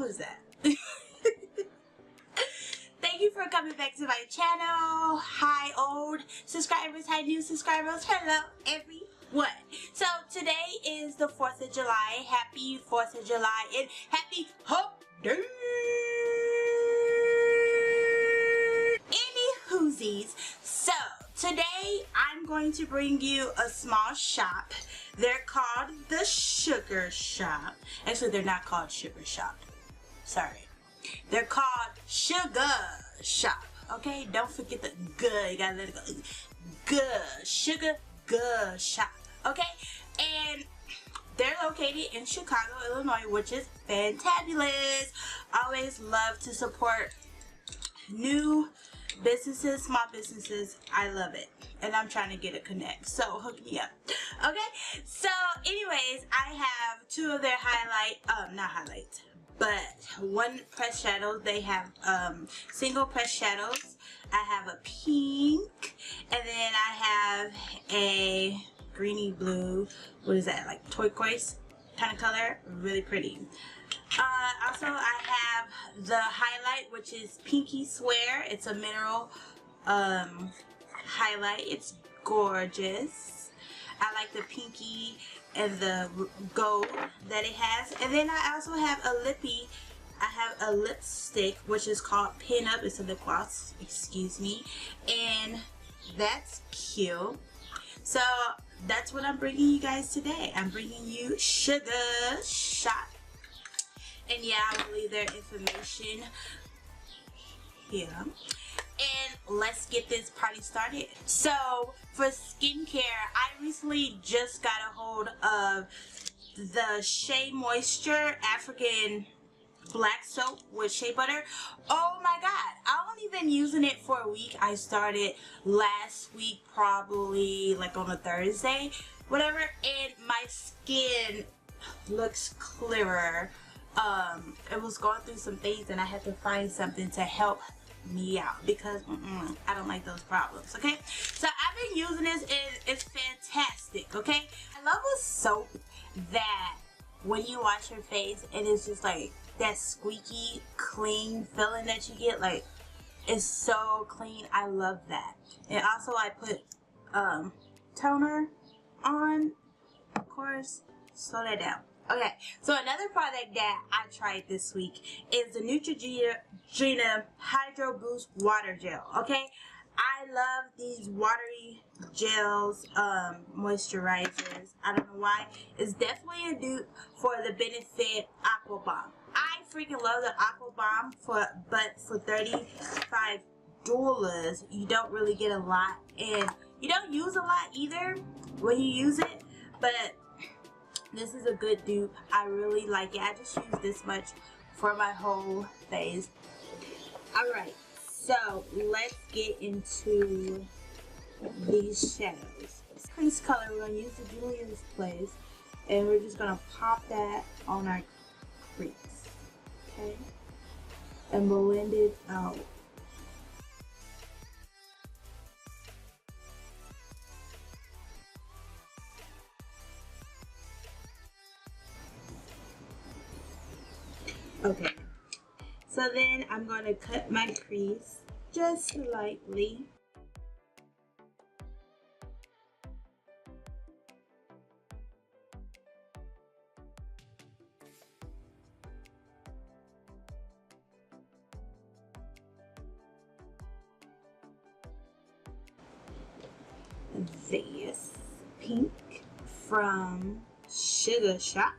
was that? Thank you for coming back to my channel. Hi old subscribers, hi new subscribers, hello everyone. So today is the 4th of July. Happy 4th of July and happy Hump Day. Anywhoosies, so today I'm going to bring you a small shop. They're called the Shugga Shoppe. Actually, they're not called Shugga Shoppe. Sorry. They're called Shugga Shoppe. Okay? Don't forget the good. You gotta let it go. Good. Shugga Shoppe. Okay? And they're located in Chicago, Illinois, which is fantabulous. Always love to support new businesses, small businesses. I love it. And I'm trying to get a connect. So hook me up. Okay? So anyways, I have two of their not highlights, but one pressed shadows. They have single pressed shadows. I have a pink, and then I have a greeny blue. What is that, like turquoise kind of color? Really pretty. Also I have the highlight, which is Pinky Swear. It's a mineral highlight. It's gorgeous. I like the pinky and the gold that it has. And then I also have a lippy. I have a lipstick, which is called Pin Up. It's a lip gloss, excuse me. And that's cute. So that's what I'm bringing you guys today. I'm bringing you Shugga Shoppe. And yeah, I will leave their information here. And let's get this party started. So for skincare, I recently just got a hold of the Shea Moisture African black soap with shea butter. Oh my god, I've only been using it for a week. I started last week, probably like on a Thursday, whatever, and my skin looks clearer. It was going through some things and I had to find something to help me out because I don't like those problems. Okay, so I've been using this and it's fantastic. Okay, I love a soap that when you wash your face and it's just like that squeaky clean feeling that you get, like it's so clean. I love that. And also I put toner on, of course. Slow that down. Okay, so another product that I tried this week is the Neutrogena Hydro Boost Water Gel. Okay, I love these watery gels, moisturizers. I don't know why. It's definitely a dupe for the Benefit Aqua Bomb. I freaking love the Aqua Bomb, but for $35, you don't really get a lot, and you don't use a lot either when you use it, but this is a good dupe. I really like it. I just use this much for my whole face. Alright, so let's get into these shadows. Crease color, we're going to use the Julian's Place, and we're just going to pop that on our crease. Okay? And blend it out. Okay, so then I'm going to cut my crease just lightly. This pink from Shugga Shoppe.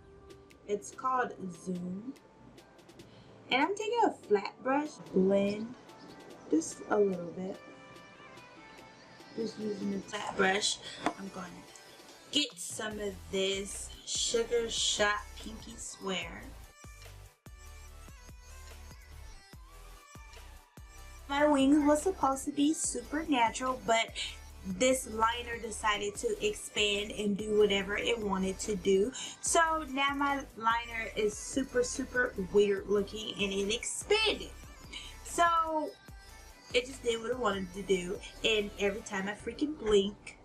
It's called Zoom. And I'm taking a flat brush, blend just a little bit. Just using the flat brush. I'm going to get some of this Shugga Shoppe Pinky Swear. My wings was supposed to be super natural, but this liner decided to expand and do whatever it wanted to do. So now my liner is super weird looking and it expanded. So it just did what it wanted to do, and every time I freaking blink,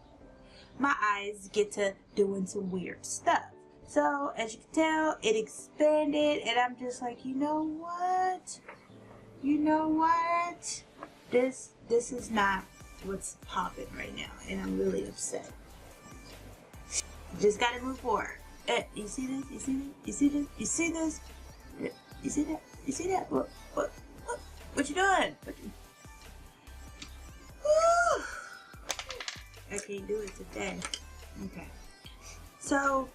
my eyes get to doing some weird stuff. So as you can tell, it expanded, and I'm just like, you know what? You know what? This is not what's popping right now, and I'm really upset. Just gotta move forward. You see this? You see this? You see this? You see this? You see that? You see that? What you doing? Woo! I can't do it today. Okay. So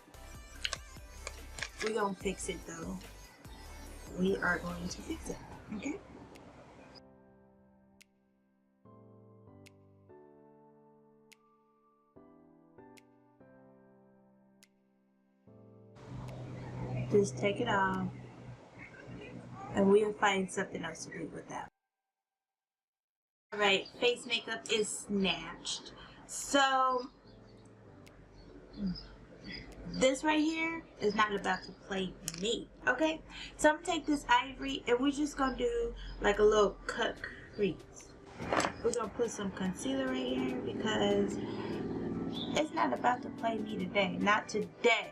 we're gonna fix it though. We are going to fix it. Okay? Just take it off, and we'll find something else to do with that. Alright, face makeup is snatched. So this right here is not about to play me, okay? So I'm gonna take this ivory, and we're just gonna do like a little cut crease. We're gonna put some concealer right here because it's not about to play me today. Not today.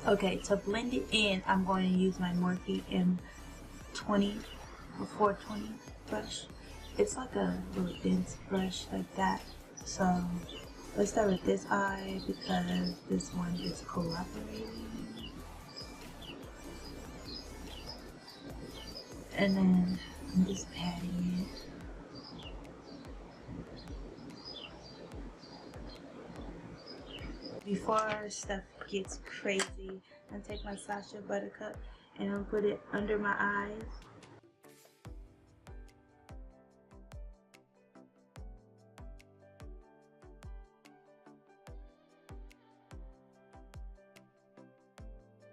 Okay, to blend it in, I'm going to use my Morphe M20 or 420 brush. It's like a little dense brush like that. So let's start with this eye because this one is cooperating. And then I'm just patting it. Before stuff gets crazy, I'm gonna take my Sacha Buttercup and I'll put it under my eyes.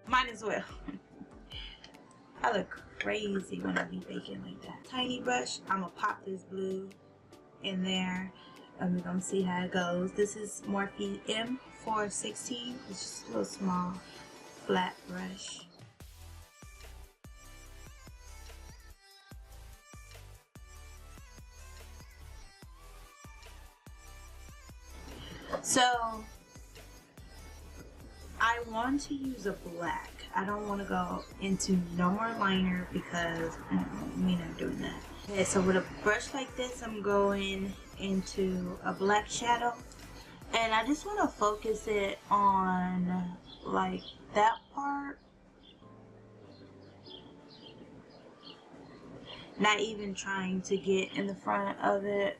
Might as well. I look crazy when I be baking like that. Tiny brush, I'm gonna pop this blue in there and we're gonna see how it goes. This is Morphe M416. It's just a little small flat brush. So I want to use a black. I don't want to go into no more liner because we're not doing that. Okay, so with a brush like this, I'm going into a black shadow, and I just want to focus it on like that part, not even trying to get in the front of it.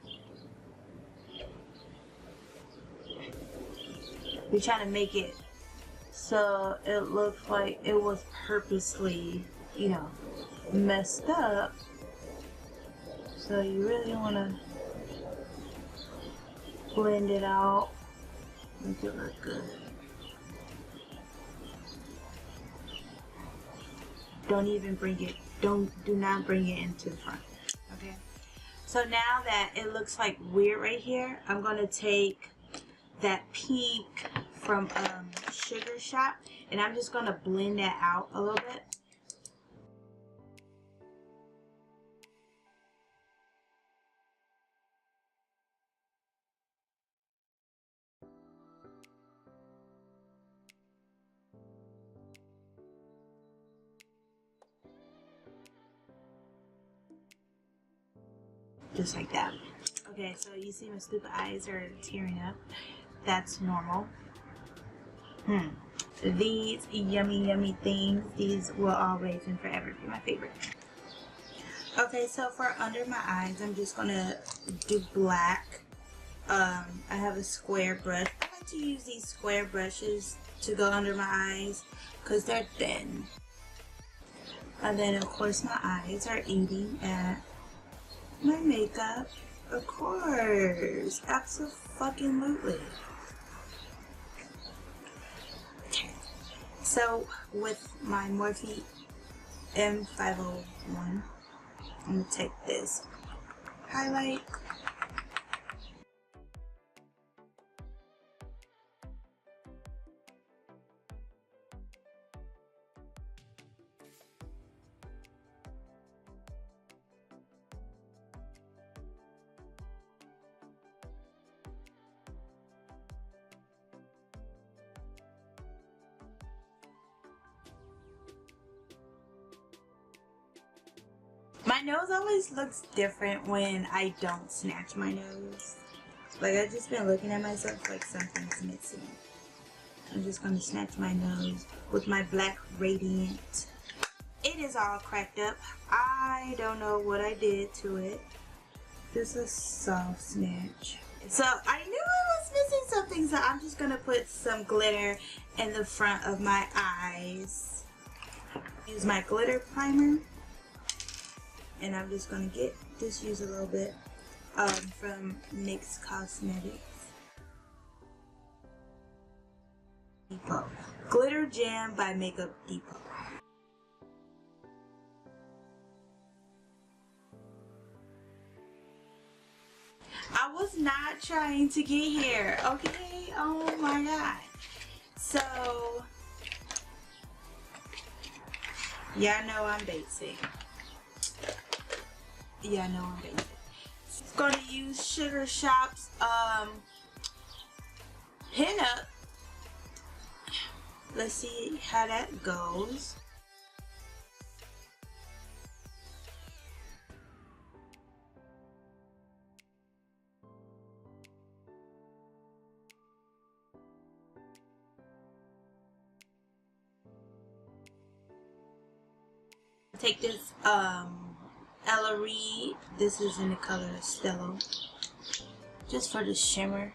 We're trying to make it so it looks like it was purposely, you know, messed up. So you really want to blend it out, make it look good. Don't even bring it, do not bring it into the front, okay? So now that it looks like weird right here, I'm gonna take that pink from Shugga Shoppe, and I'm just gonna blend that out a little bit. Just like that. Okay, so you see my stupid eyes are tearing up. That's normal. These yummy things, these will always and forever be my favorite. Okay, so for under my eyes, I'm just gonna do black. I have a square brush. I like to use these square brushes to go under my eyes because they're thin. And then of course my eyes are eating at my makeup. Of course, absolutely. Okay, so with my Morphe M501, I'm gonna take this highlight. My nose always looks different when I don't snatch my nose. Like, I've just been looking at myself like something's missing. I'm just going to snatch my nose with my black Radiant. It is all cracked up. I don't know what I did to it. Just a soft snatch. So I knew I was missing something, so I'm just going to put some glitter in the front of my eyes. Use my glitter primer. And I'm just going to use a little bit from NYX Cosmetics. Depot. Glitter Jam by Makeup Depot. I was not trying to get here, okay? Oh my god. So, y'all know I'm basic. Yeah, no, I'm basic. Just gonna use Shugga Shoppe's Pin Up. Let's see how that goes. Take this Ella Reed. This is in the color Stello. Just for the shimmer.